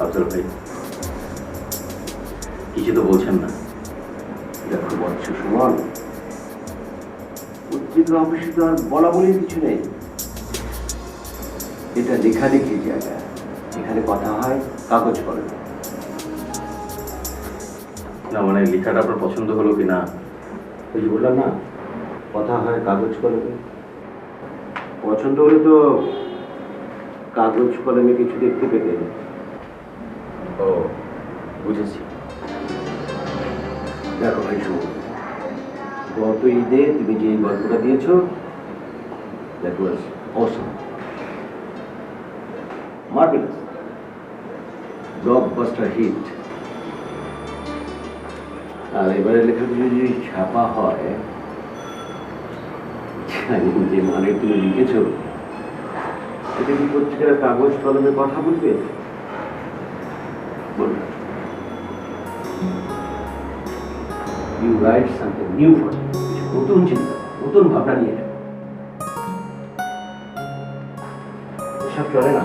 আফজাল ভাই, কিছু তো বলছেন না। দেখো বৎস সুমন, পত্রিকা অফিসে তো আর বলা বলি কিছু নেই। এটা লেখালেখির জায়গা, এখানে কথা হয় কাগজ কলমে। না মানে লেখাটা আপনার পছন্দ হলো কি না? ওই যে বললাম না, কথা হয় কাগজ কলমে। পছন্দ হলে তো কাগজ কলমে কিছু দেখতে পেতে। ও বুঝেছি। দেখো ভাই সুমন, গত ঈদে তুমি যে গল্পটা দিয়েছো, that was awesome, marvellous, blockbuster hit. আর এবারে লেখাটা যদি ছাপা হয়, জানি যে মানে তুমি লিখেছো, এটা কি পত্রিকার কাগজ কলমে কথা বলবে? বলবে you write something new for নতুন চিন্তা, নতুন ভাবনা নিয়ে যাবে। এসব চলে না।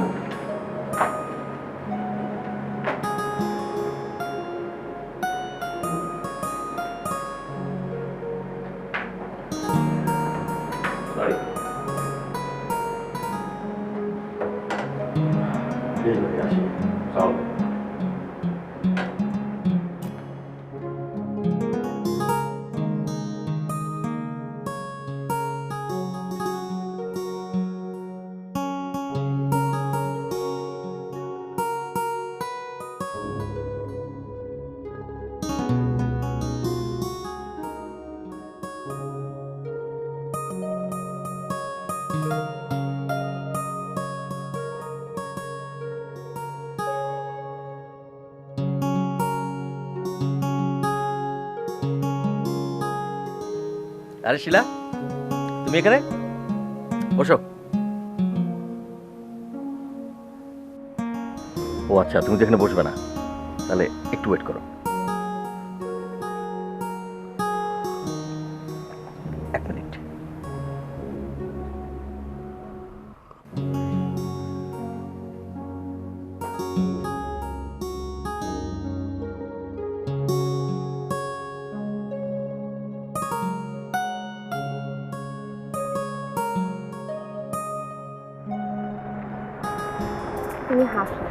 সরি। ঠিক আছে, আসি। সালাম। আরে শিলা, তুমি এখানে বসো। ও আচ্ছা, তুমি তো এখানে বসবে না, তাহলে একটু ওয়েট করো। এক মিনিট। তুমি হাসো,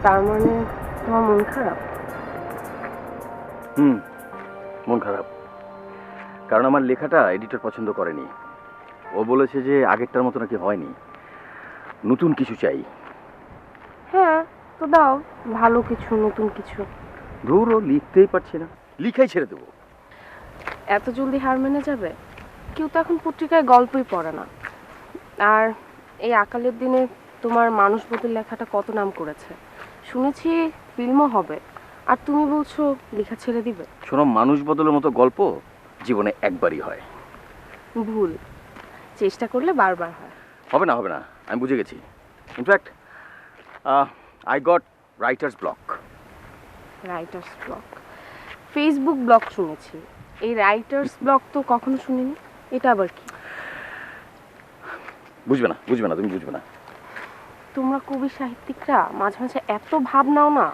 তার মানে তোমার মন খারাপ? মন খারাপ, কারণ আমার লেখাটা এডিটর পছন্দ করেনি। ও বলেছে যে আগেরটার মতো নাকি হয়নি, নতুন কিছু চাই। হ্যাঁ, তো দাও ভালো কিছু, নতুন কিছু। ধুর, ও লিখতেই পারছে না, লিখাই ছেড়ে দেবো। এত জলদি হার মেনে যাবে? কেউ তো এখন পত্রিকায় গল্পই পড়ে না। আর এই আকালের দিনে তোমার মানুষ বদল লেখাটা কত নাম করেছে, শুনেছি ফিল্মও হবে, আর তুমি বলছো লেখা ছেড়ে দিবে? শোনো, মানুষ বদলের মতো গল্প জীবনে একবারই হয়। ভুল, চেষ্টা করলে বারবার হয়। হবে না, হবে না, আমি বুঝে গেছি। In fact I got writer's block. Writer's block? Facebook blog শুনেছি, এই রাইটার্স ব্লগ তো কখনো শুনিনি। এটা আবার কি? বুঝবে না, বুঝবে না, তুমি বুঝবে না। তোমরা কবি সাহিত্যিকরা মাঝে মাঝে এত ভাব নাও না।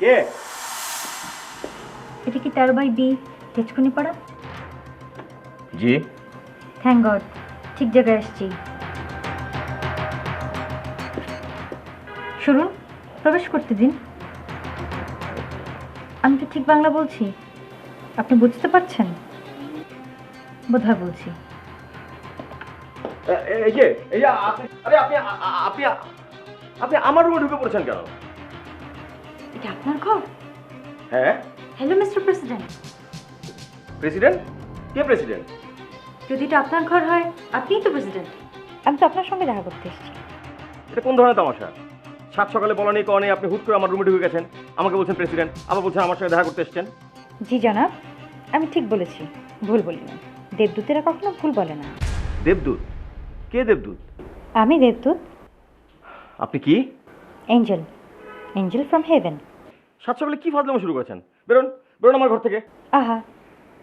কে? এটা কি 13/B তেজকুনি পাড়া? জি। থ্যাংক গড, ঠিক জায়গায় আসছি। শুনুন, প্রবেশ করতে দিন। আমি তো ঠিক বাংলা বলছি, আপনি বুঝতে পারছেন? বোধহয় বলছি। এই যে আপনি, আরে আপনি আপনি আপনি আমার রুমে ঢুকে পড়েছেন কেন? এটা আপনার ঘর? হ্যাঁ। Hello mister president. প্রেসিডেন্ট? কে প্রেসিডেন্ট? যদি এটা আপনার ঘর হয়, আপনিই তো প্রেসিডেন্ট। আমি তো আপনার সঙ্গে দেখা করতে এসেছি। এটা কোন ধরনের তামাশা? সাত সকালে বলা নেই, কনে আপনি হুট করে আমার রুমে ঢুকে গেছেন, আমাকে বলছেন প্রেসিডেন্ট, আবার বলছেন আমার সঙ্গে দেখা করতে এসেছেন। জি জনাব, আমি ঠিক বলেছি, ভুল বলিনি। দেবদূতেরা কখনো ভুল বলে না। দেবদূত? কে দেবদূত? আমি দেবদূত। আপনি কি? Angel, angel from heaven. সাত সকালে কি ফাজলামো শুরু করেছেন? বেরোন, বেরোন আমার ঘর থেকে। আহা,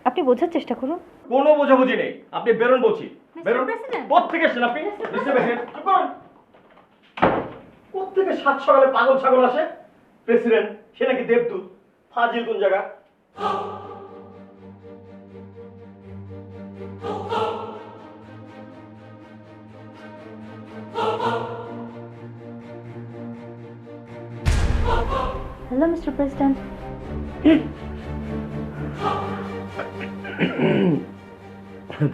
আপনি বোঝার চেষ্টা করুন। কোনো বোঝাবুঝি নেই, আপনি বেরোন বলছি। বেরোন। President! কোত্থেকে এসেছেন আপনি? মিস্টার প্রেসিডেন্ট, চুপ করুন। কোত্থেকে সাত সকালে পাগল ছাগল আসে? প্রেসিডেন্ট, সে নাকি দেবদূত। ফাজিল কোন জায়গা? Hello mister president.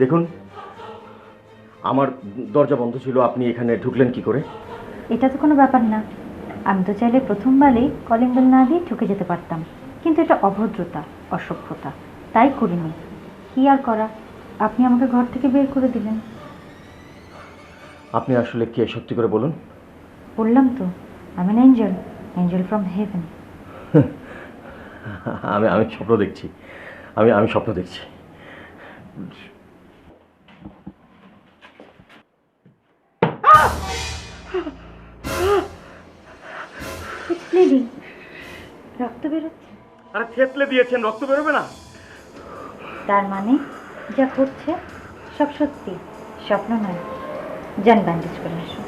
দেখুন, আমার দরজা বন্ধ ছিল, আপনি এখানে ঢুকলেন কি করে? এটা তো কোনো ব্যাপার না, আমি তো চাইলে প্রথমবারেই কলিং বেল না দিয়ে ঢুকে যেতে পারতাম, কিন্তু এটা অভদ্রতা, অসভ্যতা, তাই করিনি। কি আর করা, আপনি আমাকে ঘর থেকে বের করে দিলেন। আপনি আসলে কে, সত্যি করে বলুন। বললাম তো, আমি এঞ্জেল, এঞ্জেল ফ্রম হেভেন। আমি আমি স্বপ্ন দেখছি, আমি স্বপ্ন দেখছি। রক্ত বেরোচ্ছে। আরে থেতলে দিয়েছেন, রক্ত বেরোবে না? তার মানে যা ঘটছে সব সত্যি, স্বপ্ন নয়। যান, ব্যান্ডেজ করে আসুন।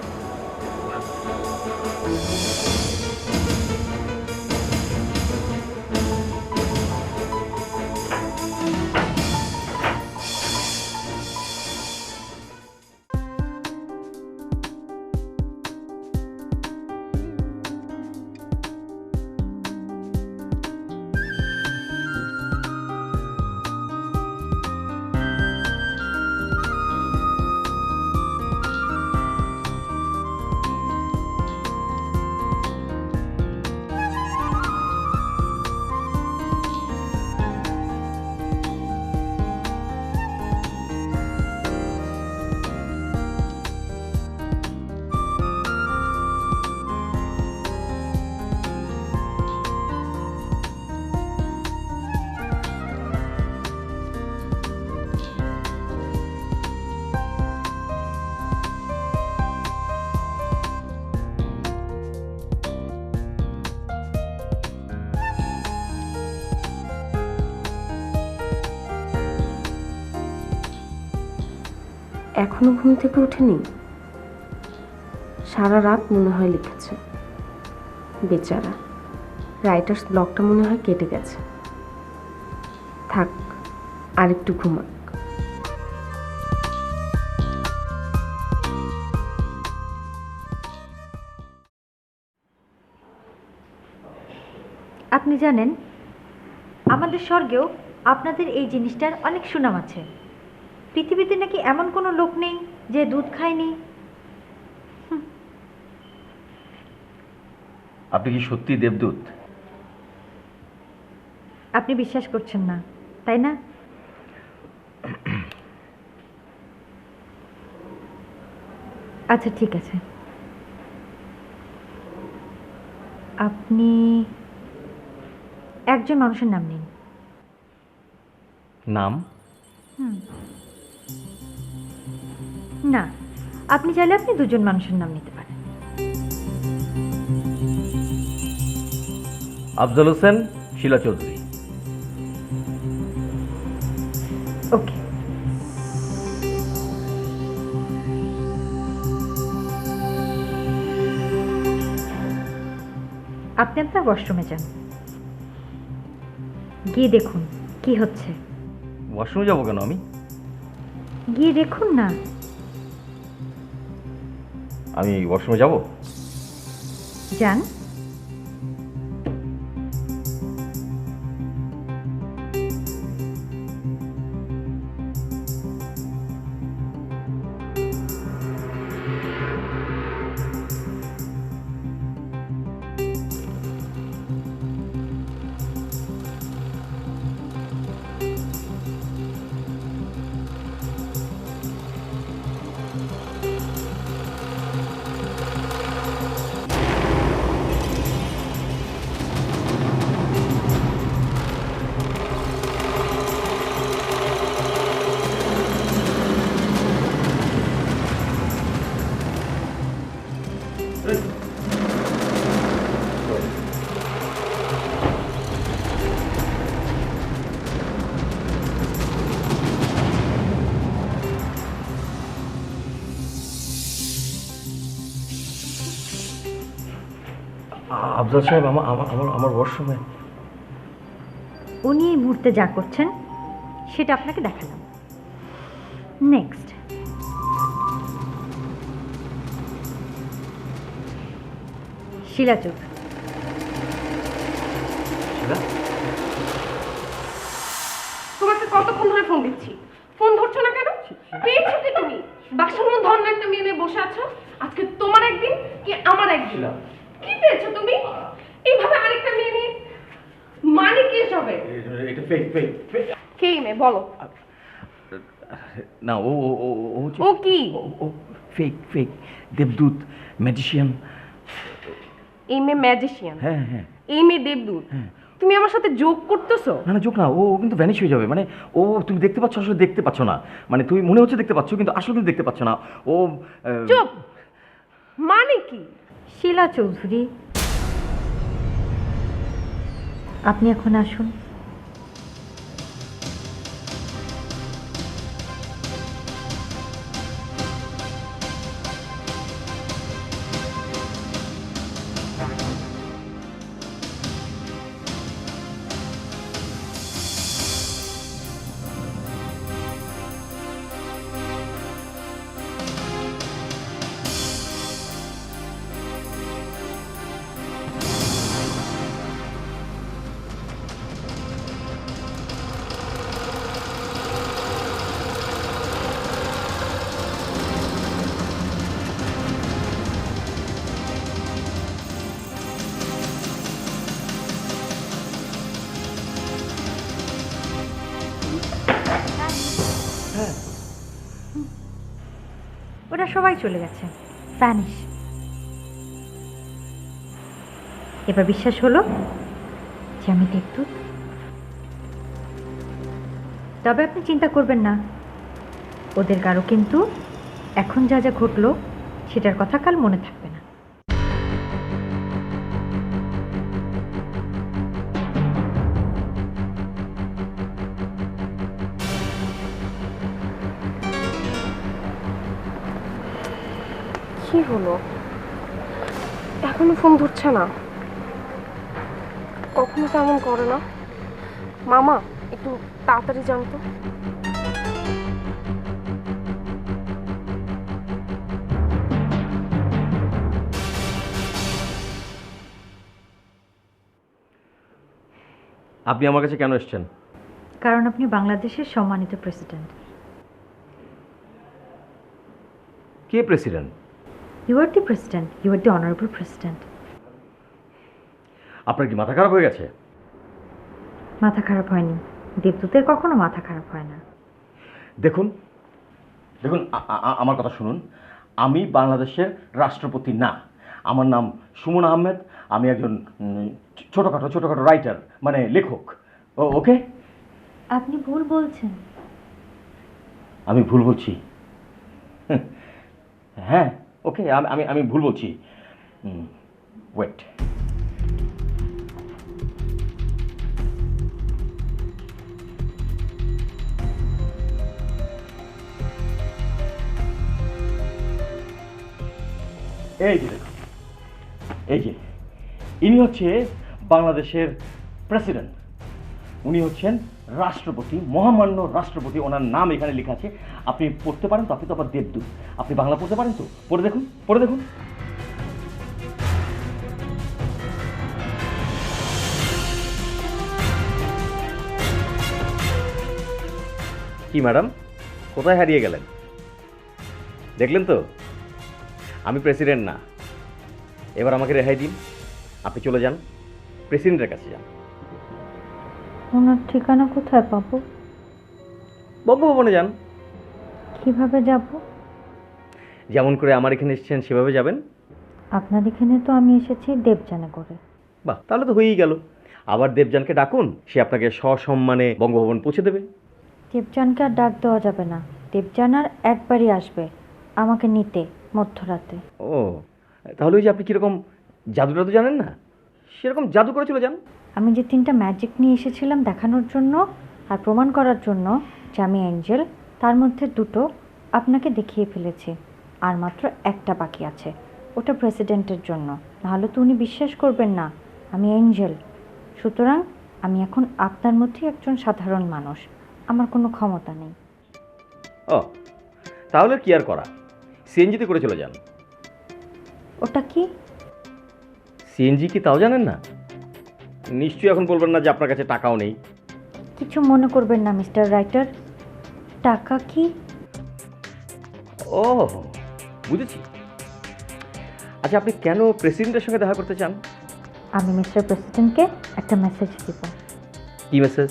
এখনো ঘুম থেকে ওঠেনি? সারা রাত মনে হয় লিখেছে। বেচারা, রাইটার্স ব্লকটা মনে হয় কেটে গেছে। থাক, আরেকটু ঘুমাক। আপনি জানেন, আমাদের স্বর্গেও আপনাদের এই জিনিসটার অনেক সুনাম আছে। পৃথিবীতে নাকি এমন কোনো লোক নেই যে দুধ খায়নি। আপনি কি সত্যি দেবদূত? আপনি বিশ্বাস করছেন না, তাই না? আচ্ছা ঠিক আছে, আপনি একজন মানুষের নাম নিন। নাম? না, আপনি চাইলে আপনি দুজন মানুষের নাম নিতে পারেন। আফজল হোসেন, শিলা চৌধুরী। ওকে। আপনি আপনার ওয়াশরুমে যান। গিয়ে দেখুন কি হচ্ছে। ওয়াশরুমে যাবো কেন আমি? গিয়ে দেখুন না। আমি ওয়াশরুমে যাবো? যান। আফজাল সাহেব, আমার ওয়াশরুমে। উনি এই মুহূর্তে যা করছেন সেটা আপনাকে দেখালাম। নেক্সট। শিলাচুর। তোমাকে কতক্ষণ ধরে ফোন দিচ্ছি, ফোন ধরছো না কেন? পেয়েছো কি তুমি? বাক্সের মধ্যে ধন্য একটা মেয়ে নিয়ে বসে আছো। আজকে তোমার একদিন কি আমার একদিন? কি পেয়েছো তুমি এইভাবে আরেকটা মেয়ে নিয়ে? মানে কি হবে? এটা ফেক ফেক ফেক। কে মেয়ে বলো? না, ও ও ও ও ও কি? ও ফেক ফেক দেবদূত, ম্যাজিশিয়ান। এই মেয়ে ম্যাজিশিয়ান? হ্যাঁ হ্যাঁ। এই মেয়ে দেবদূত? তুমি আমার সাথে যোগ করতেছো? না না, যোগ না, ও কিন্তু ভ্যানিশ হয়ে যাবে। মানে ও, তুমি দেখতে পাচ্ছ, আসলে দেখতে পাচ্ছ না। মানে তুমি মনে হচ্ছে দেখতে পাচ্ছ, কিন্তু আসলে তুমি দেখতে পাচ্ছ না। ও চুপ। মানে কি? শিলা চৌধুরী, আপনি এখন আসুন। ওরা সবাই চলে গেছে, ভ্যানিশ। এবার বিশ্বাস হলো যে আমি দেবদূত? তবে আপনি চিন্তা করবেন না, ওদের কারো কিন্তু এখন যা যা ঘটলো সেটার কথা কাল মনে থাকবে না। কি হলো? এখনো ফোন ধরছে না। কখনো তেমন করে না। মামা, একটু তাড়াতাড়ি যান তো। আপনি আমার কাছে কেন এসেছেন? কারণ আপনি বাংলাদেশের সম্মানিত প্রেসিডেন্ট। কে president? You are the president, you are the honourable president. আপনার কি মাথা খারাপ হয়ে গেছে? মাথা খারাপ হয়নি, দেবদূতের কখনো মাথা খারাপ হয় না। দেখুন দেখুন, আমার কথা শুনুন। আমি বাংলাদেশের রাষ্ট্রপতি না। আমার নাম সুমন আহমেদ। আমি একজন ছোটোখাটো রাইটার, মানে লেখক। ওকে? আপনি ভুল বলছেন। আমি ভুল বলছি? হ্যাঁ, ওকে, আমি ভুল বলছি। ওয়েট। এই যে দেখুন, এই যে ইনি হচ্ছে বাংলাদেশের প্রেসিডেন্ট। উনি হচ্ছেন রাষ্ট্রপতি, মহামান্য রাষ্ট্রপতি, ওনার নাম এখানে লেখা আছে। আপনি পড়তে পারেন তো? আপনি তো আবার দেবদূত, আপনি বাংলা পড়তে পারেন তো? পড়ে দেখুন, পড়ে দেখুন। কি ম্যাডাম, কোথায় হারিয়ে গেলেন? দেখলেন তো, আমি প্রেসিডেন্ট না। এবার আমাকে রেহাই দিন, আপনি চলে যান, প্রেসিডেন্টের কাছে যান। ওনার ঠিকানা কোথায় পাবো? বঙ্গভবনে যান। কিভাবে যাব? যেমন করে আমার এখানে এসেছেন সেভাবে যাবেন। আপনার এখানে তো আমি এসেছি দেবযানে করে। বাহ, তাহলে তো হয়েই গেল। আবার দেবযানকে ডাকুন, সে আপনাকে সসম্মানে বঙ্গভবন পৌঁছে দেবে। দেবযানকে আর ডাক দেওয়া যাবে না। দেবযান আর একবারই আসবে আমাকে নিতে মধ্যরাতে। ও, তাহলে ওই যে আপনি কীরকম জাদু টাদু জানেন না, সেরকম জাদু করে চলে যান। আমি যে 3টা ম্যাজিক নিয়ে এসেছিলাম দেখানোর জন্য আর প্রমাণ করার জন্য যে আমি অ্যাঞ্জেল, তার মধ্যে 2টো আপনাকে দেখিয়ে ফেলেছি, আর মাত্র 1টা বাকি আছে। ওটা প্রেসিডেন্টের জন্য, নাহলে তো উনি বিশ্বাস করবেন না আমি অ্যাঞ্জেল। সুতরাং আমি এখন আপনার মধ্যে একজন সাধারণ মানুষ, আমার কোনো ক্ষমতা নেই। ও, তাহলে কি আর করা, সিএনজিতে করে চলে যান। ওটা কি? সিএনজি কি তাও জানেন না? নিশ্চয়ই এখন বলবেন না যে আপনার কাছে টাকাও নেই। কিছু মনে করবেন না মিস্টার রাইটার। টাকা কি? ও, বুঝেছি। আচ্ছা, আপনি কেন প্রেসিডেন্টের সঙ্গে দেখা করতে চান? আমি মিস্টার প্রেসিডেন্টকে একটা মেসেজ দিব। কি মেসেজ?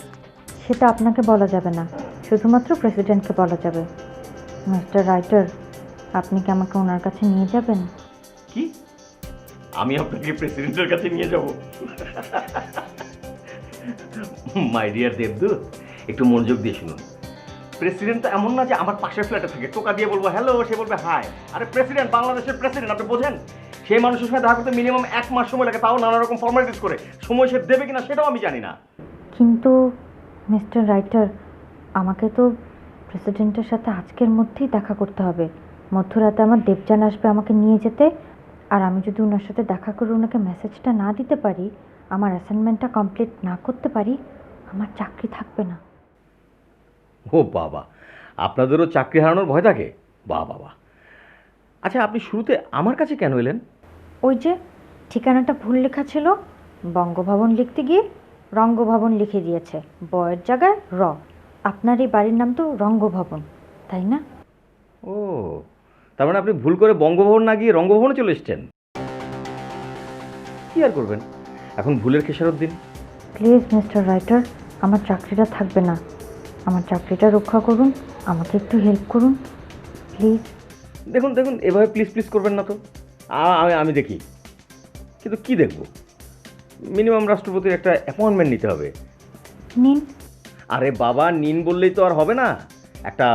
সেটা আপনাকে বলা যাবে না, শুধুমাত্র প্রেসিডেন্টকে বলা যাবে। মিস্টার রাইটার, আপনি কি আমাকে ওনার কাছে নিয়ে যাবেন? কি? আমি আপনাকে প্রেসিডেন্টের কাছে নিয়ে যাব? মাই ডিয়ার দেবদূত, একটু মনোযোগ দিয়ে শুনুন। প্রেসিডেন্ট তো এমন না যে আমার পাশের ফ্ল্যাটে থাকে, টোকা দিয়ে বলবো হ্যালো, সে বলবে হাই। আরে প্রেসিডেন্ট, বাংলাদেশের প্রেসিডেন্ট, আপনি বোঝেন? সেই মানুষের সঙ্গে দেখা করতে মিনিমাম 1 মাস সময় লাগে, তাও নানা রকম ফর্মালিটিস করে। সময় সে দেবে কিনা সেটাও আমি জানি না। কিন্তু মিস্টার রাইটার, আমাকে তো প্রেসিডেন্টের সাথে আজকের মধ্যেই দেখা করতে হবে। মধ্যরাতে আমার দেবযান আসবে আমাকে নিয়ে যেতে, আর আমি যদি ওনার সাথে দেখা করে ওনাকে মেসেজটা না দিতে পারি, আমার অ্যাসাইনমেন্টটা কমপ্লিট না করতে পারি, আমার চাকরি থাকবে না। ও বাবা, আপনাদেরও চাকরি হারানোর ভয় থাকে? বাহ বাবা। আচ্ছা, আপনি শুরুতে আমার কাছে কেন এলেন? ওই যে ঠিকানাটা ভুল লেখা ছিল, বঙ্গভবন লিখতে গিয়ে রঙ্গভবন লিখে দিয়েছে, বয়ের জায়গায় র। আপনার এই বাড়ির নাম তো রঙ্গভবন, তাই না? ও, তার মানে আপনি ভুল করে বঙ্গভবন না গিয়ে রঙ্গভবনে চলে এসেছেন। কি আর করবেন, এখন ভুলের খেসারত দিন। প্লিজ মিস্টার রাইটার, আমার চাকরিটা থাকবে না। আমার চাকরিটা রক্ষা করুন, আমাকে একটু হেল্প করুন প্লিজ। দেখুন দেখুন, এভাবে প্লিজ প্লিজ করবেন না তো। আমি দেখি, কিন্তু কি দেখব? মিনিমাম রাষ্ট্রপতির একটা অ্যাপয়েন্টমেন্ট নিতে হবে। নিন। আরে বাবা, নিন বললেই তো আর হবে না, একটা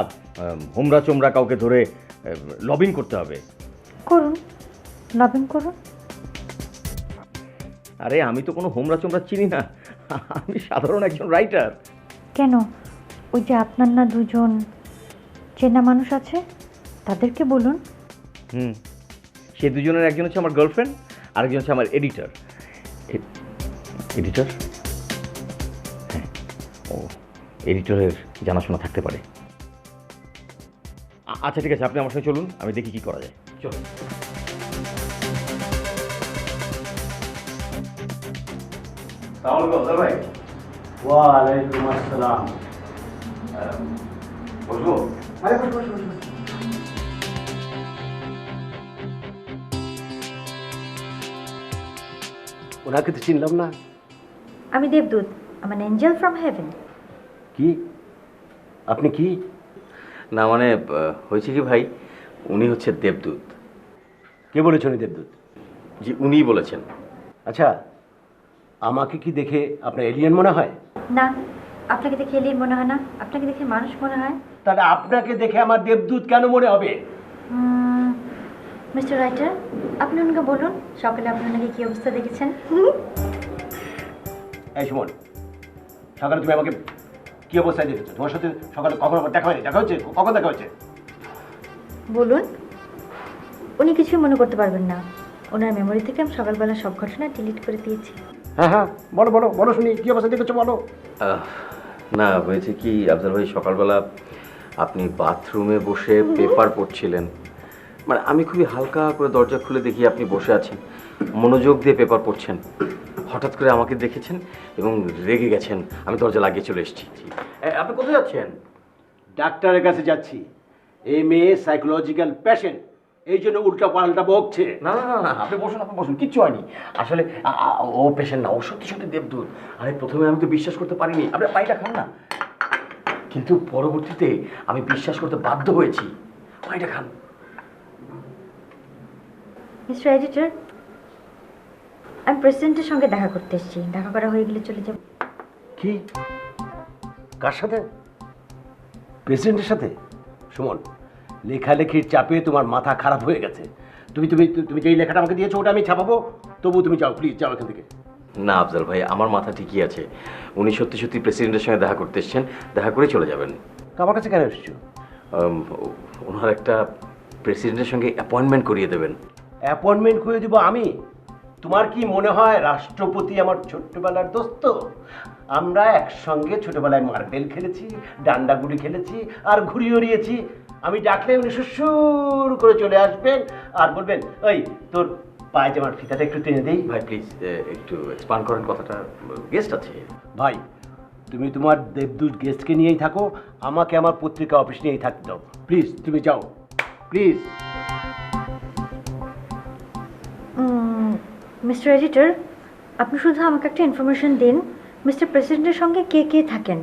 হোমরা চোমরা কাউকে ধরে লবিং করতে হবে। করুন, লবিং করুন। আরে আমি তো কোনো হোমরা চোমরা চিনি না, আমি সাধারণ একজন রাইটার। কেন, ওই যে আপনার না 2জন চেনা মানুষ আছে, তাদেরকে বলুন। সে 2জনের একজন হচ্ছে আমার গার্লফ্রেন্ড, আরেকজন হচ্ছে আমার এডিটর। এডিটর? হ্যাঁ, ও, এডিটরের জানাশোনা থাকতে পারে। আচ্ছা ঠিক আছে, আপনি আমার সঙ্গে চলুন, আমি দেখি কি করা যায়। চলুন। ভাই, ওয়ালাইকুম আসসালাম। বসবো? আরে বস বস বস। ওনাকে তো চিনলাম না। আমি দেবদূত, আমার এঞ্জেল ফ্রম হেভেন। কি? আপনি কি? না মানে হয়েছে কি ভাই, উনি হচ্ছে দেবদূত। কে বলেছেন উনি দেবদূত? জি, উনিই বলেছেন। আচ্ছা, আমাকে কি দেখে আপনার এলিয়েন মনে হয়? না, আপনাকে দেখে এলিয়েন মনে হয় না, আপনাকে দেখে মানুষ মনে হয়। তাহলে আপনাকে দেখে আমার দেবদূত কেন মনে হবে? মিস্টার রাইটার, আপনি ওনাকে বলুন সকালে আপনি ওনাকে কী অবস্থা দেখেছেন। এই সুমন, সকালে তুমি আমাকে কি অবস্থায় দেখেছো? তোমার সাথে সকালে কখন আমার দেখা হয়নি? দেখা হচ্ছে? কখন দেখা হচ্ছে? বলুন। উনি কিছুই মনে করতে পারবেন না, ওনার মেমোরি থেকে আমি সকালবেলা সব ঘটনা ডিলিট করে দিয়েছি। হ্যাঁ হ্যাঁ, বলো বলো বলো, শুনি কি অবস্থা দেখেছো বলো। না, হয়েছে কি আফজাল ভাই, সকালবেলা আপনি বাথরুমে বসে পেপার পড়ছিলেন, মানে আমি খুবই হালকা করে দরজা খুলে দেখি আপনি বসে আছেন, মনোযোগ দিয়ে পেপার পড়ছেন। হঠাৎ করে আমাকে দেখেছেন এবং রেগে গেছেন। আমি দরজা লাগিয়ে চলে এসেছি। আপনি কোথায় যাচ্ছেন? ডাক্তারের কাছে যাচ্ছি। এই মেয়ে সাইকোলজিক্যাল পেশেন্ট, এই জন্য উল্টা পাল্টা বকছে। না না না না, আপনি বসুন, আপনি বসুন, কিচ্ছু হয়নি। আসলে ও পেশেন্ট না, ও সত্যি সত্যি দেবদূত। আরে প্রথমে আমি তো বিশ্বাস করতে পারিনি। আপনি পানিটা খান না। কিন্তু পরবর্তীতে আমি বিশ্বাস করতে বাধ্য হয়েছি। পানিটা খান। মিস্টার এডিটর, আমি প্রেসিডেন্টের সঙ্গে দেখা করতে এসেছি। দেখা করা হয়ে গেলে চলে যাব। কি? কার সাথে? প্রেসিডেন্টের সাথে? সুমন, লেখালেখির চাপে তোমার মাথা খারাপ হয়ে গেছে। তুমি তুমি তুমি যেই লেখাটা আমাকে দিয়েছো ওটা আমি ছাপাবো, তবু তুমি যাও, প্লিজ যাও এখান থেকে। না আফজাল ভাই, আমার মাথা ঠিকই আছে। উনি সত্যি সত্যি প্রেসিডেন্টের সঙ্গে দেখা করতে এসেছেন, দেখা করে চলে যাবেন। তো আমার কাছে কেন এসেছো? ওনার একটা প্রেসিডেন্টের সঙ্গে অ্যাপয়েন্টমেন্ট করিয়ে দেবেন। অ্যাপয়েন্টমেন্ট করে দিব আমি? তোমার কি মনে হয় রাষ্ট্রপতি আমার ছোট্টবেলার দোস্ত? আমরা একসঙ্গে ছোটবেলায় মার্বেল খেলেছি, ডান্ডাগুড়ি খেলেছি আর ঘুড়ি উড়িয়েছি। আমি ডাকলে উনি সুর করে চলে আসবেন আর বলবেন, ওই তোর পায়জামার ফিতাটা একটু টেনে দেই। ভাই প্লিজ একটু এক্সপান্ড করেন কথাটা, গেস্ট আছে। ভাই, তুমি তোমার দেবদূত গেস্টকে নিয়েই থাকো, আমাকে আমার পত্রিকা অফিস নিয়েই থাকতে দাও। প্লিজ তুমি যাও, প্লিজ। মিস্টার এডিটর, আপনি শুধু আমাকে একটা ইনফরমেশন দিন, মিস্টার প্রেসিডেন্টের সঙ্গে কে কে থাকেন,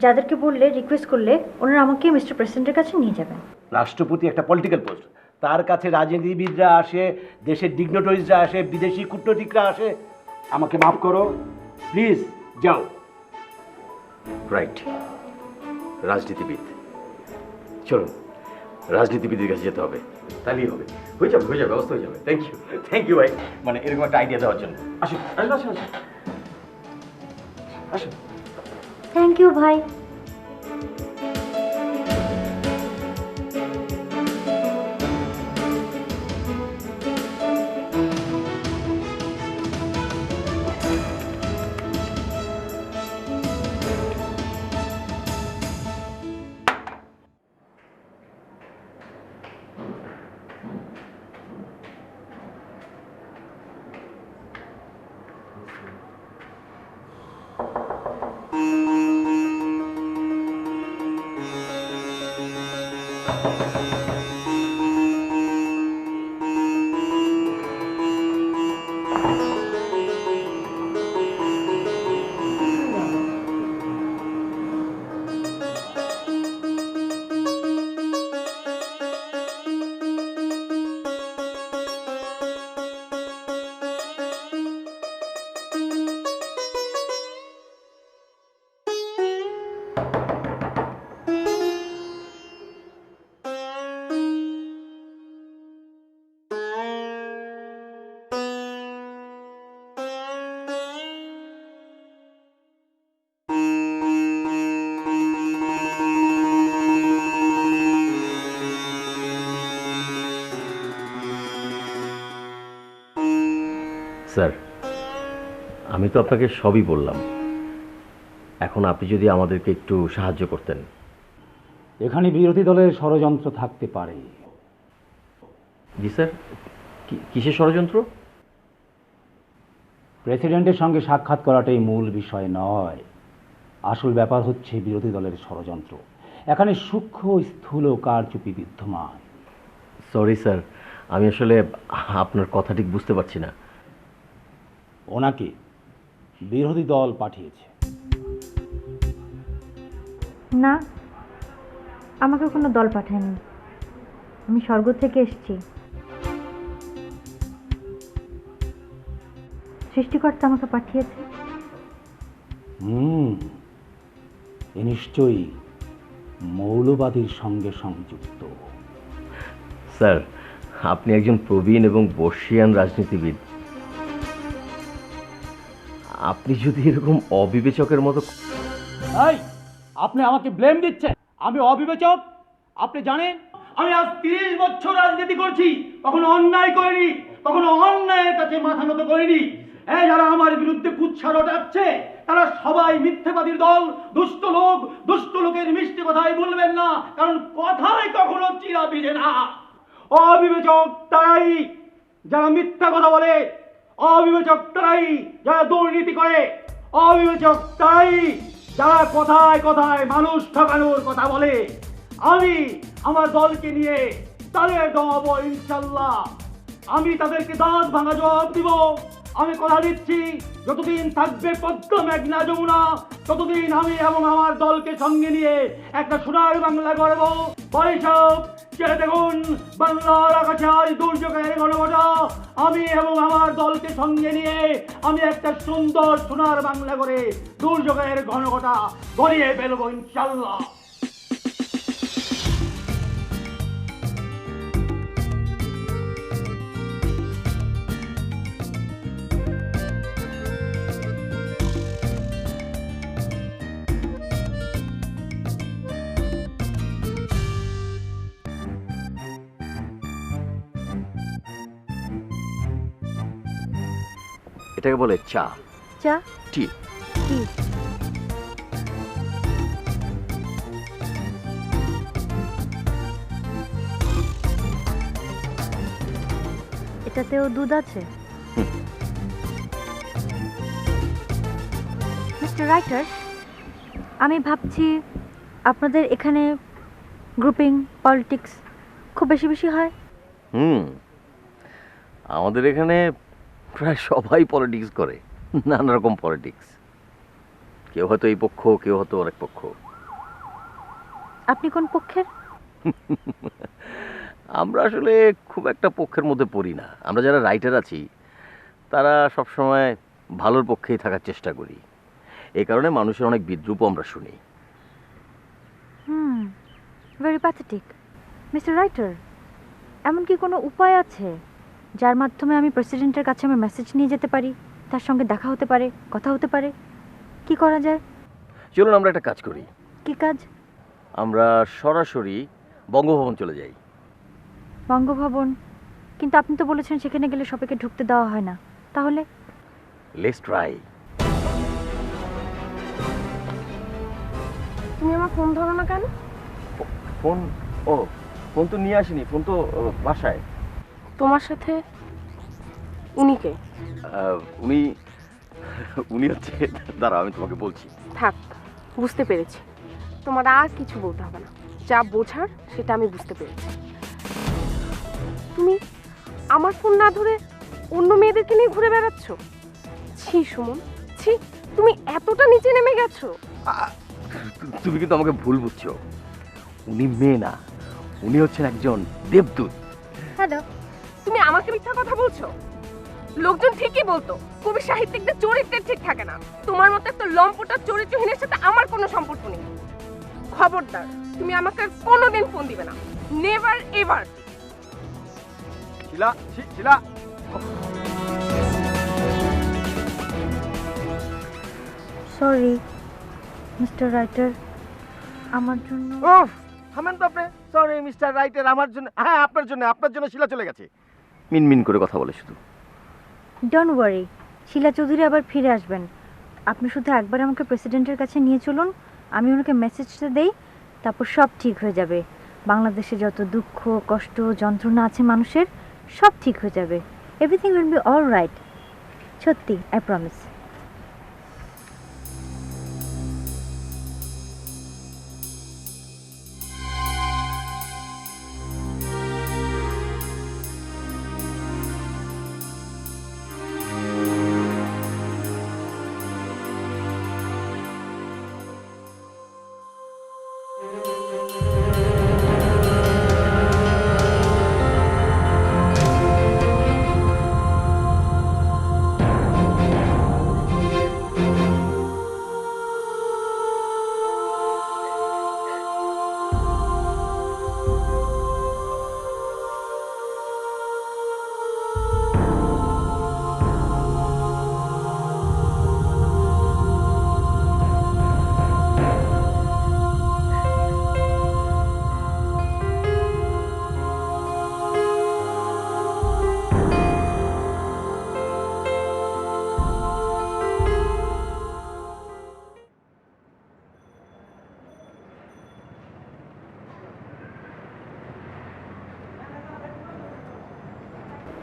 যাদেরকে বললে, রিকোয়েস্ট করলে ওনারা আমাকে মিস্টার প্রেসিডেন্টের কাছে নিয়ে যাবেন। রাষ্ট্রপতি একটা পলিটিক্যাল পোস্ট, তার কাছে রাজনীতিবিদরা আসে, দেশের ডিগনিটরিজরা আসে, বিদেশি কূটনীতিকরা আসে। আমাকে মাফ করো, প্লিজ যাও। রাইট, রাজনীতিবিদ। চলুন, রাজনীতিবিদের কাছে যেতে হবে, তাহলেই হবে। হয়ে যাবে, হয়ে যাবে, ব্যবস্থা হয়ে যাবে। থ্যাংক ইউ ভাই, মানে এরকম একটা আইডিয়া দেওয়ার জন্য। আসুন আসুন আসুন আসুন আসুন। থ্যাংক ইউ ভাই। স্যার, আমি তো আপনাকে সবই বললাম, এখন আপনি যদি আমাদেরকে একটু সাহায্য করতেন। এখানে বিরোধী দলের ষড়যন্ত্র থাকতে পারে। জি স্যার, কিসের ষড়যন্ত্র? প্রেসিডেন্টের সঙ্গে সাক্ষাৎ করাটাই মূল বিষয় নয়, আসল ব্যাপার হচ্ছে বিরোধী দলের ষড়যন্ত্র। এখানে সূক্ষ্ম স্থূল কারচুপি বিদ্যমান। সরি স্যার, আমি আসলে আপনার কথা ঠিক বুঝতে পারছি না। ওনাকে বিরোধী দল পাঠিয়েছে। না, আমাকে কোনো দল পাঠায়নি, আমি স্বর্গ থেকে এসেছি। সৃষ্টিকর্তা আমাকে পাঠিয়েছে। এ নিশ্চয়ই মৌলবাদীর সঙ্গে সংযুক্ত। স্যার, আপনি একজন প্রবীণ এবং বর্ষিয়ান রাজনীতিবিদ, আপনি যদি এরকম অবিবেচকের মতো। এই, আপনি আমাকে ব্লেম দিচ্ছেন? আমি অবিবেচক? আপনি জানেন আমি আজ 30 বছর রাজনীতি করছি, কখনো অন্যায় করিনি, কখনো অন্যায়ের কাছে মাথা নত করিনি। এই যারা আমার বিরুদ্ধে কুৎসা রটাচ্ছে তারা সবাই মিথ্যেবাদীর দল, দুষ্ট লোক। দুষ্ট লোকের মিষ্টি কথাই বলবেন না, কারণ কথায় কখনো চিরা ভিজে না। অবিবেচক তারাই যারা মিথ্যা কথা বলে, অবিবেচক তারাই যারা দুর্নীতি করে, অবিবেচক তারাই যারা কথায় কথায় মানুষ ঠকানোর কথা বলে। আমি আমার দলকে নিয়ে তাদের দেওয়াবো ইনশাল্লাহ। আমি তাদেরকে দাঁত ভাঙা জবাব দিব। আমি কথা দিচ্ছি, যতদিন থাকবে পদ্মা মেঘনা যমুনা, ততদিন আমি এবং আমার দলকে সঙ্গে নিয়ে একটা সোনার বাংলা গড়ব। পরে সব ছেড়ে দেখুন, বাংলার আকাশে আজ দুর্যোগের ঘনঘটা। আমি এবং আমার দলকে সঙ্গে নিয়ে আমি একটা সুন্দর সোনার বাংলা করে দুর্যোগের ঘনঘটা গড়িয়ে ফেলবো ইনশাল্লাহ। এটাকে বলে চা, চা? টি। কি? এটাতেও দুধ আছে? মিস্টার রাইটার, আমি ভাবছি আপনাদের এখানে গ্রুপিং পলিটিক্স খুব বেশি বেশি হয়। আমাদের এখানে প্রায় সবাই পলিটিক্স করে, নানা রকম পলিটিক্স। কেউ হয়তো এই পক্ষ, কেউ হয়তো আরেক পক্ষ। আপনি কোন পক্ষের? আমরা আসলে খুব একটা পক্ষের মধ্যে পড়ি না। আমরা যারা রাইটার আছি তারা সবসময় ভালোর পক্ষেই থাকার চেষ্টা করি। এই কারণে মানুষের অনেক বিদ্রূপও আমরা শুনি। Very pathetic. মিস্টার রাইটার, এমন কি কোনো উপায় আছে যার মাধ্যমে আমি প্রেসিডেন্টের কাছে আমার মেসেজ নিয়ে যেতে পারি, তার সঙ্গে দেখা হতে পারে, কথা হতে পারে? কি করা যায়? চলুন আমরা একটা কাজ করি। কি কাজ? আমরা সরাসরি বঙ্গভবন চলে যাই। বঙ্গভবন? কিন্তু আপনি তো বলেছেন সেখানে গেলে সবাইকে ঢুকতে দেওয়া হয় না। তাহলে? Let's try. তুমি আমার ফোন ধরো না কেন? ফোন? ও, ফোন তো নিয়ে আসিনি, ফোন তো বাসায়। তোমার সাথে উনি কে? উনি উনি হচ্ছে, দাঁড়াও আমি তোমাকে বলছি। থাক, বুঝতে পেরেছি। তোমার আর কিছু বলতে হবে না, যা বোঝার সেটা আমি বুঝতে পেরেছি। তুমি আমার ফোন না ধরে অন্য মেয়েদেরকে নিয়ে ঘুরে বেড়াচ্ছ। ছি সুমন, ছি, তুমি এতটা নিচে নেমে গেছো। তুমি কিন্তু আমাকে ভুল বুঝছো। উনি মেয়ে না, উনি হচ্ছেন একজন দেবদূত। হ্যালো। তুমি আমাকে মিথ্যা কথা বলছো। লোকজন ঠিকই বলতো কবি সাহিত্যিকদের চরিত্রের ঠিক থাকে না। তোমার মতো একটা লম্পটার চরিত্রহীনের সাথে আমার কোনো সম্পর্ক নেই। খবরদার, তুমি আমাকে আর কোনোদিন ফোন দিবে না। Never ever. Shila, Shila. Sorry mister writer, আমার জন্য। ওহ, থামেন তো আপনি। সরি মিস্টার রাইটার, আমার জন্য? হ্যাঁ, আপনার জন্য শিলা চলে গেছে। মিনমিন করে কথা বলে শুধু। ডোন্ট ওয়ারি, শিলা চৌধুরী আবার ফিরে আসবেন। আপনি শুধু একবার আমাকে প্রেসিডেন্টের কাছে নিয়ে চলুন, আমি ওনাকে মেসেজটা দেই, তারপর সব ঠিক হয়ে যাবে। বাংলাদেশে যত দুঃখ, কষ্ট, যন্ত্রণা আছে মানুষের, সব ঠিক হয়ে যাবে। Everything will be all right. সত্যি, আই প্রমিস।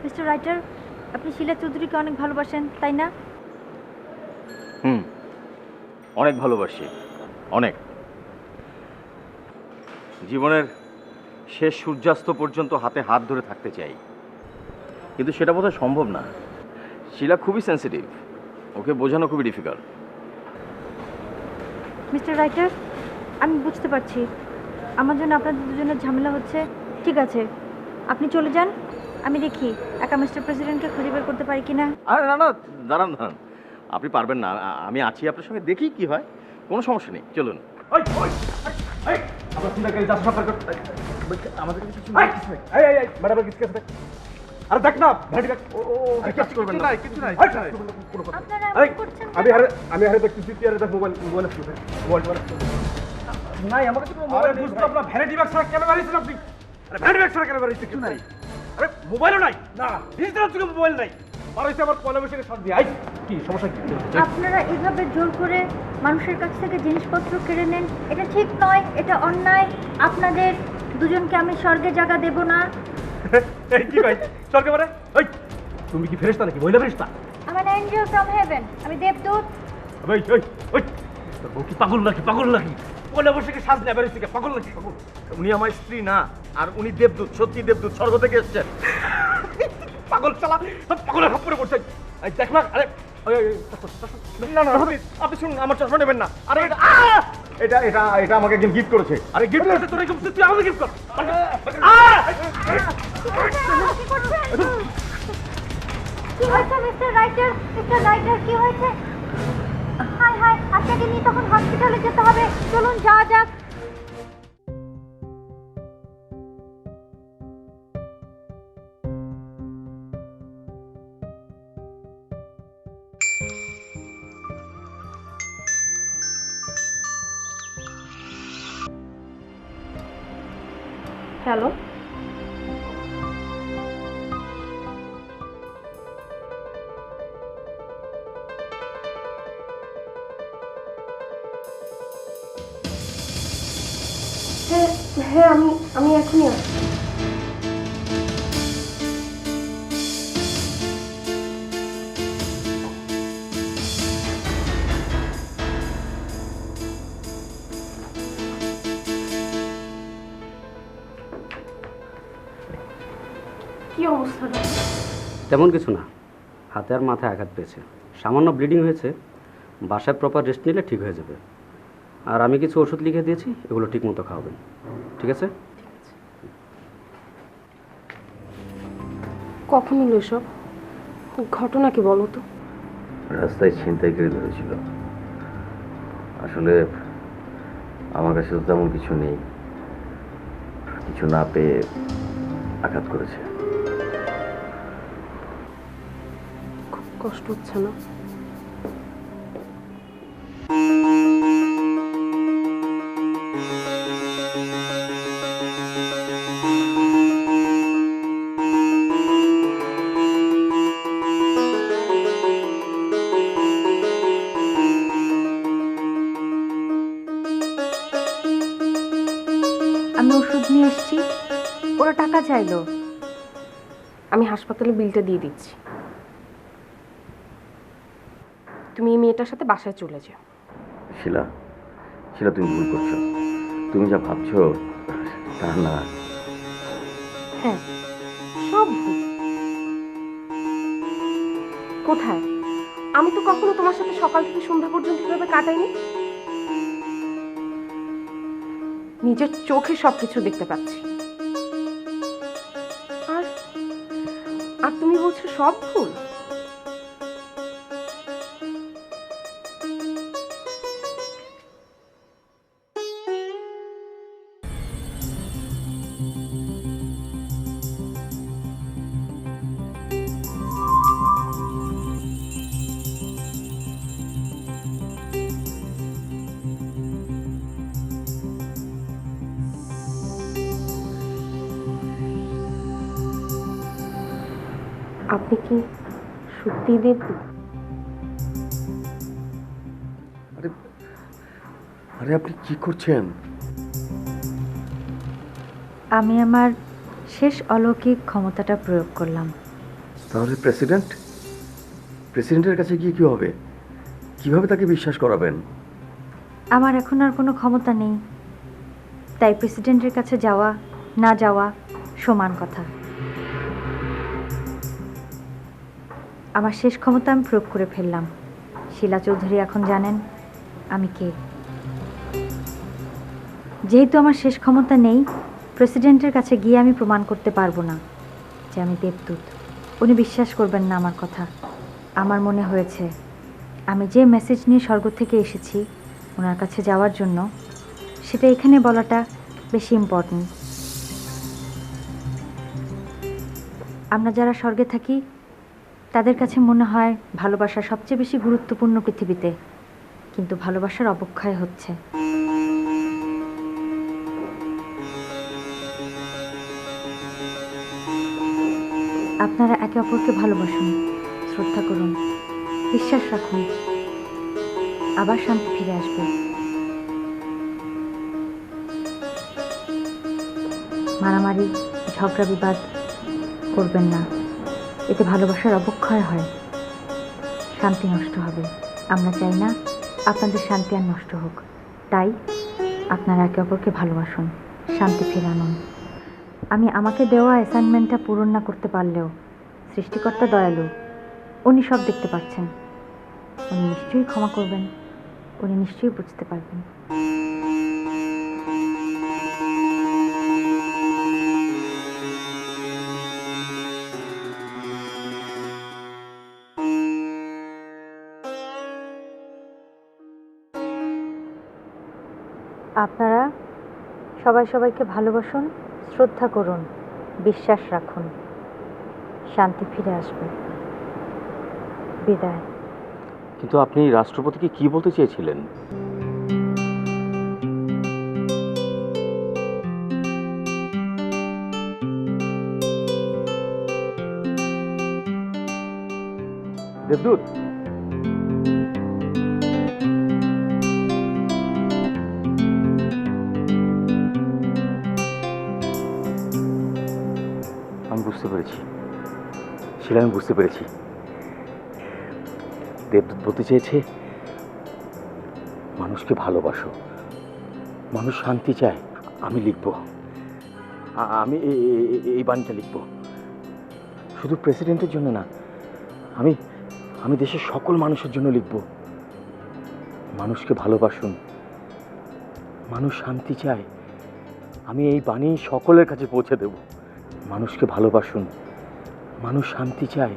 মিস্টার রাইটার, আপনি শিলা চৌধুরীকে অনেক ভালোবাসেন, তাই না? অনেক ভালোবাসি, অনেক। জীবনের শেষ সূর্যাস্ত পর্যন্ত হাতে হাত ধরে থাকতে চাই, কিন্তু সেটা বোধহয় সম্ভব না। শিলা খুবই সেন্সিটিভ, ওকে বোঝানো খুবই ডিফিকাল্ট। মিস্টার রাইটার, আমি বুঝতে পারছি আমার জন্য আপনাদের দুজনের ঝামেলা হচ্ছে। ঠিক আছে, আপনি চলে যান, আমি দেখি একা মিস্টার প্রেসিডেন্টকে খুঁজে বের করতে পারি কিনা। আরে না না, দাঁড়ান দাঁড়ান, আপনি পারবেন না। আমি আছি আপনার সঙ্গে, দেখি কি হয়, কোনো সমস্যা নেই, চলুন। আমরা চিন্তাকারী যাত্রা সম্পর্ক আমাদের কিছু ম্যাডামের কিছু আছে? আরে দেখ না, ভ্যাটি দেখ। কিছু করবেন না, কিছু নাই। আপনারা আরে, এমন করছেন আমি কেন? আমি হারে দেখতেছি তুই আরে দেখ মোবাইল আছে নাই আমার কাছে মোবাইল বুঝতো আপনার ভ্যানিটি ব্যাগ ছাড়া কেন বাড়িয়েছেন আপনি? আরে ভ্যানিটি ব্যাগ ছাড়া কেন বাড়িয়েছেন? কিছু নাই। আরে মোবাইলও নাই না, ডিজিটাল যুগে মোবাইল নাই। বাড়াইছে আমার পয়লা বৈশাখের সাথে দিয়ে। আই কি সমস্যা কি? আপনারা এভাবে জোর করে মানুষের কাছ থেকে জিনিসপত্র কেড়ে নেন, এটা ঠিক নয়, এটা অন্যায়। আপনাদের দুজনকে আমি স্বর্গে জায়গা দেব না। এই কি ভাই চল কেবারে। ওই তুমি কি ফেরেশতা নাকি? মহিলা ফেরেশতা? আমার এঞ্জেল ফ্রম হেভেন, আমি দেবদূত। ওই ওই ওই তোর বউ কি পাগল নাকি? পাগল নাকি? পয়লা বৈশাখে সাজ নেবে রেছে পাগল নাকি? পাগল? উনি আমার স্ত্রী না, আর উনি দেবদূত, সত্যি দেবদূত, স্বর্গ থেকে এসেছেন। পাগল চালা সব পাগলের খপ্পরে পড়ছে। এই দেখ না, আরে ওই ওই না না আপনি শুনুন, আমার চশমা নেবেন না। আরে এটা এটা এটা আমাকে একজন গিফট করেছে। আরে গিফট করতে তোর এরকম তুই আমাকে গিফট কর। কি হয়েছে মিস্টার রাইটার? মিস্টার রাইটার, কি হয়েছে? হাই হাই, আপনাকে নিয়ে তখন হসপিটালে যেতে হবে, চলুন যাওয়া যাক। হ্যালো, হ্যাঁ হ্যাঁ, আমি এখনই আসছি। কি অবস্থাটা? তেমন কিছু না, হাতে আর মাথায় আঘাত পেয়েছে, সামান্য ব্লিডিং হয়েছে। বাসায় প্রপার রেস্ট নিলে ঠিক হয়ে যাবে। আর আমি কিছু ওষুধ লিখে দিয়েছি, এগুলো ঠিক মতো খাওয়াবেন, ঠিক আছে? কখন হলো এসব? ঘটনা কি বলো তো? রাস্তায় ছিনতাইকারী ধরেছিল। আসলে আমার কাছে তো তেমন কিছু নেই, কিছু না পেয়ে আঘাত করেছে। খুব কষ্ট হচ্ছে না? আমি ওষুধ নিয়ে এসেছি, ওরা টাকা চাইলো। আমি হাসপাতালে বিলটা দিয়ে দিচ্ছি, তুমি এই মেয়েটার সাথে বাসায় চলে যাও। শিলা, শিলা তুমি ভুল করছো। তুমি যা ভাবছো তা না। হ্যাঁ, সব ভুল। কোথায়? আমি তো কখনো তোমার সাথে সকাল থেকে সন্ধ্যা পর্যন্ত কিভাবে কাটাইনি। নিজের চোখে সবকিছু দেখতে পাচ্ছি। আর আর তুমি বলছো সব ভুল? আপনি কি সত্যি দেবদূত? আরে আরে আপনি কি করছেন? আমি আমার শেষ অলৌকিক ক্ষমতাটা প্রয়োগ করলাম। তাহলে প্রেসিডেন্টের কাছে গিয়ে কি হবে? কিভাবে তাকে বিশ্বাস করাবেন? আমার এখন আর কোনো ক্ষমতা নেই, তাই প্রেসিডেন্টের কাছে যাওয়া না যাওয়া সমান কথা। আমার শেষ ক্ষমতা আমি প্রয়োগ করে ফেললাম। শিলা চৌধুরী এখন জানেন আমি কে। যেহেতু আমার শেষ ক্ষমতা নেই, প্রেসিডেন্টের কাছে গিয়ে আমি প্রমাণ করতে পারবো না যে আমি দেবদূত। উনি বিশ্বাস করবেন না আমার কথা। আমার মনে হয়েছে আমি যে মেসেজ নিয়ে স্বর্গ থেকে এসেছি ওনার কাছে যাওয়ার জন্য, সেটা এখানে বলাটা বেশি ইম্পর্ট্যান্ট। আমরা যারা স্বর্গে থাকি তাদের কাছে মনে হয় ভালোবাসা সবচেয়ে বেশি গুরুত্বপূর্ণ পৃথিবীতে, কিন্তু ভালোবাসার অবক্ষয় হচ্ছে। আপনারা একে অপরকে ভালোবাসুন, শ্রদ্ধা করুন, বিশ্বাস রাখুন, আবার শান্তি ফিরে আসবে। মারামারি, ঝগড়া বিবাদ করবেন না, এতে ভালোবাসার অবক্ষয় হয়, শান্তি নষ্ট হবে। আমরা চাই না আপনাদের শান্তি আর নষ্ট হোক, তাই আপনারা একে অপরকে ভালোবাসুন, শান্তি ফিরে আনুন। আমি আমাকে দেওয়া অ্যাসাইনমেন্টটা পূরণ না করতে পারলেও সৃষ্টিকর্তা দয়ালু, উনি সব দেখতে পাচ্ছেন। উনি নিশ্চয়ই ক্ষমা করবেন, উনি নিশ্চয়ই বুঝতে পারবেন। আপনারা সবাই সবাইকে ভালোবাসুন, শ্রদ্ধা করুন, বিশ্বাস রাখুন, শান্তি ফিরে আসবে। বিদায়। কিন্তু আপনি রাষ্ট্রপতিকে কি বলতে চেয়েছিলেন? দেবদূত, আমি বুঝতে পেরেছি, সেটা আমি বুঝতে পেরেছি। দেবদূত বলতে চেয়েছে মানুষকে ভালোবাসো, মানুষ শান্তি চায়। আমি লিখব, আমি এই বাণীটা লিখব, শুধু প্রেসিডেন্টের জন্য না, আমি দেশের সকল মানুষের জন্য লিখব। মানুষকে ভালোবাসুন, মানুষ শান্তি চায়। আমি এই বাণী সকলের কাছে পৌঁছে দেব। মানুষকে ভালোবাসুন, মানুষ শান্তি চায়।